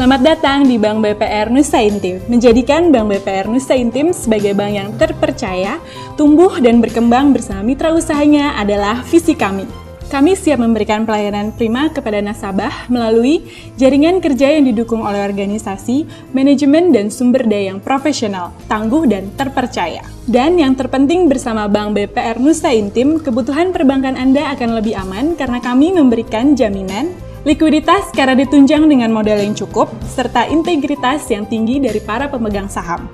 Selamat datang di Bank BPR Nusa Intim. Menjadikan Bank BPR Nusa Intim sebagai bank yang terpercaya, tumbuh dan berkembang bersama mitra usahanya adalah visi kami. Kami siap memberikan pelayanan prima kepada nasabah melalui jaringan kerja yang didukung oleh organisasi, manajemen, dan sumber daya yang profesional, tangguh, dan terpercaya. Dan yang terpenting bersama Bank BPR Nusa Intim, kebutuhan perbankan Anda akan lebih aman karena kami memberikan jaminan likuiditas karena ditunjang dengan modal yang cukup, serta integritas yang tinggi dari para pemegang saham.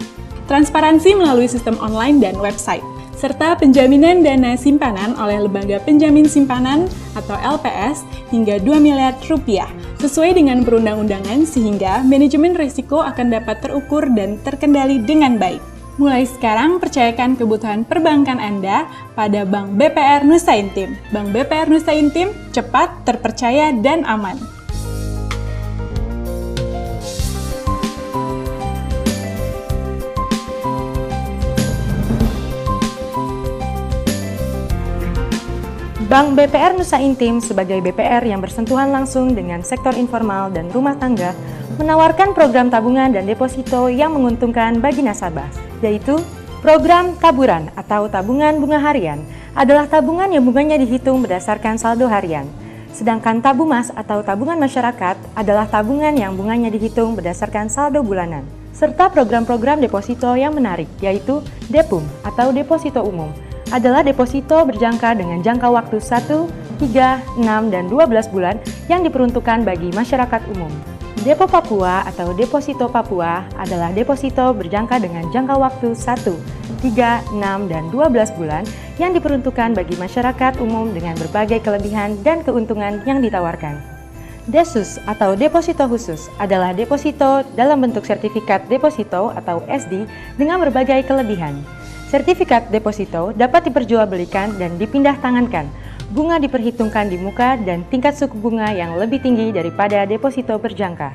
Transparansi melalui sistem online dan website, serta penjaminan dana simpanan oleh lembaga penjamin simpanan atau LPS hingga 2 miliar rupiah, sesuai dengan perundang-undangan sehingga manajemen risiko akan dapat terukur dan terkendali dengan baik. Mulai sekarang, percayakan kebutuhan perbankan Anda pada Bank BPR Nusa Intim. Bank BPR Nusa Intim, cepat, terpercaya, dan aman. Bank BPR Nusa Intim sebagai BPR yang bersentuhan langsung dengan sektor informal dan rumah tangga menawarkan program tabungan dan deposito yang menguntungkan bagi nasabah, yaitu program taburan atau tabungan bunga harian adalah tabungan yang bunganya dihitung berdasarkan saldo harian. Sedangkan tabumas atau tabungan masyarakat adalah tabungan yang bunganya dihitung berdasarkan saldo bulanan. Serta program-program deposito yang menarik, yaitu DEPUM atau deposito umum, adalah deposito berjangka dengan jangka waktu 1, 3, 6, dan 12 bulan yang diperuntukkan bagi masyarakat umum. Depo Papua atau Deposito Papua adalah deposito berjangka dengan jangka waktu 1, 3, 6, dan 12 bulan yang diperuntukkan bagi masyarakat umum dengan berbagai kelebihan dan keuntungan yang ditawarkan. Desus atau Deposito Khusus adalah deposito dalam bentuk sertifikat deposito atau SD dengan berbagai kelebihan. Sertifikat deposito dapat diperjualbelikan dan dipindah tangankan. Bunga diperhitungkan di muka dan tingkat suku bunga yang lebih tinggi daripada deposito berjangka.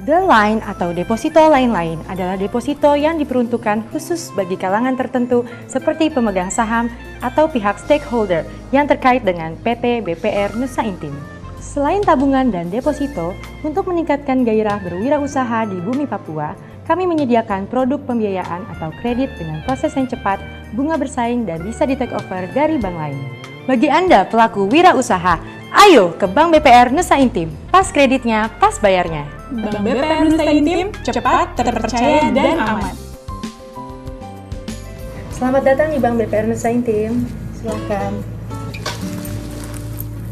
The Line atau deposito lain-lain adalah deposito yang diperuntukkan khusus bagi kalangan tertentu seperti pemegang saham atau pihak stakeholder yang terkait dengan PT BPR Nusa Intim. Selain tabungan dan deposito, untuk meningkatkan gairah berwirausaha di bumi Papua, kami menyediakan produk pembiayaan atau kredit dengan proses yang cepat, bunga bersaing, dan bisa di-take over dari bank lain. Bagi Anda pelaku wirausaha, ayo ke Bank BPR Nusa Intim. Pas kreditnya, pas bayarnya. Bank BPR Nusa Intim, cepat, terpercaya, dan aman. Selamat datang di Bank BPR Nusa Intim. Silakan.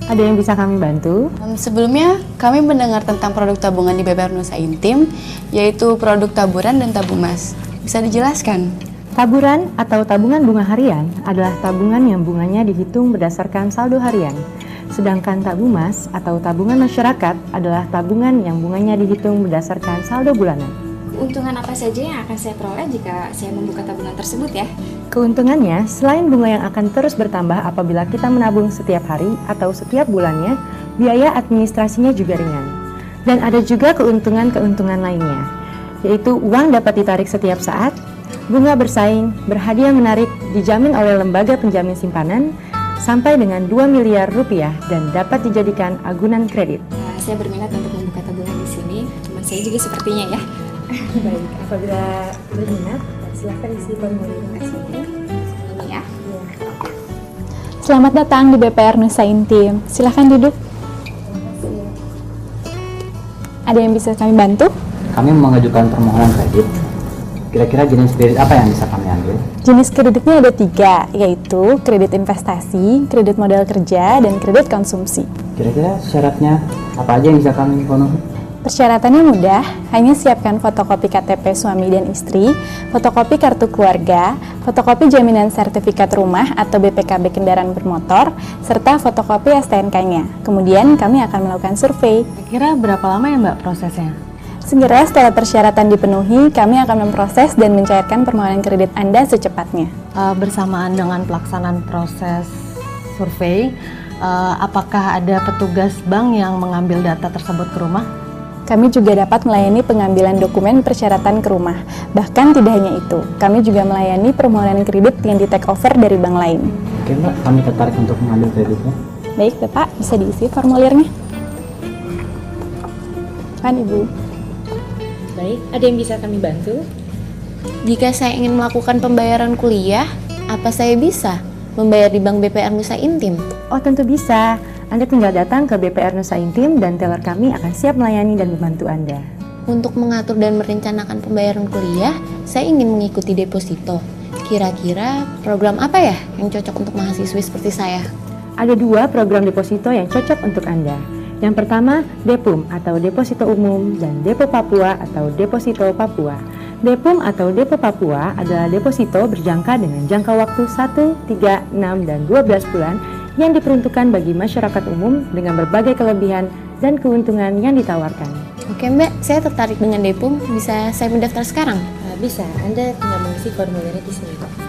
Ada yang bisa kami bantu? Sebelumnya, kami mendengar tentang produk tabungan di BPR Nusa Intim, yaitu produk taburan dan tabumas. Bisa dijelaskan? Taburan atau tabungan bunga harian adalah tabungan yang bunganya dihitung berdasarkan saldo harian. Sedangkan tabumas atau tabungan masyarakat adalah tabungan yang bunganya dihitung berdasarkan saldo bulanan. Keuntungan apa saja yang akan saya peroleh jika saya membuka tabungan tersebut ya? Keuntungannya, selain bunga yang akan terus bertambah apabila kita menabung setiap hari atau setiap bulannya, biaya administrasinya juga ringan. Dan ada juga keuntungan-keuntungan lainnya, yaitu uang dapat ditarik setiap saat, bunga bersaing, berhadiah menarik, dijamin oleh lembaga penjamin simpanan, sampai dengan 2 miliar rupiah dan dapat dijadikan agunan kredit. Saya berminat untuk membuka tabungan di sini, teman saya juga sepertinya ya. Baik, apabila berminat, silahkan isi formulir Ini ya. Selamat datang di BPR Nusa Intim. Silahkan duduk. Ada yang bisa kami bantu? Kami mengajukan permohonan kredit. Kira-kira jenis kredit apa yang bisa kami ambil? Jenis kreditnya ada 3, yaitu kredit investasi, kredit modal kerja, dan kredit konsumsi. Kira-kira syaratnya apa aja yang bisa kami penuhi? Persyaratannya mudah, hanya siapkan fotokopi KTP suami dan istri, fotokopi kartu keluarga, fotokopi jaminan sertifikat rumah atau BPKB kendaraan bermotor, serta fotokopi STNK-nya. Kemudian kami akan melakukan survei. Kira berapa lama ya Mbak prosesnya? Segera setelah persyaratan dipenuhi, kami akan memproses dan mencairkan permohonan kredit Anda secepatnya. Bersamaan dengan pelaksanaan proses survei, apakah ada petugas bank yang mengambil data tersebut ke rumah? Kami juga dapat melayani pengambilan dokumen persyaratan ke rumah. Bahkan tidak hanya itu, kami juga melayani permohonan kredit yang di-take over dari bank lain. Oke Mbak, kami tertarik untuk mengambil kreditnya. Baik Bapak, bisa diisi formulirnya. Kan Ibu. Baik, ada yang bisa kami bantu? Jika saya ingin melakukan pembayaran kuliah, apa saya bisa membayar di Bank BPR Nusa Intim? Oh, tentu bisa. Anda tinggal datang ke BPR Nusa Intim dan teller kami akan siap melayani dan membantu Anda. Untuk mengatur dan merencanakan pembayaran kuliah, saya ingin mengikuti deposito. Kira-kira program apa ya yang cocok untuk mahasiswi seperti saya? Ada 2 program deposito yang cocok untuk Anda. Yang pertama, DEPUM atau Deposito Umum dan Depo Papua atau Deposito Papua. DEPUM atau Depo Papua adalah deposito berjangka dengan jangka waktu 1, 3, 6, dan 12 bulan yang diperuntukkan bagi masyarakat umum dengan berbagai kelebihan dan keuntungan yang ditawarkan. Oke Mbak, saya tertarik dengan DEPUM. Bisa saya mendaftar sekarang? Bisa, Anda tinggal mengisi formulirnya di sini.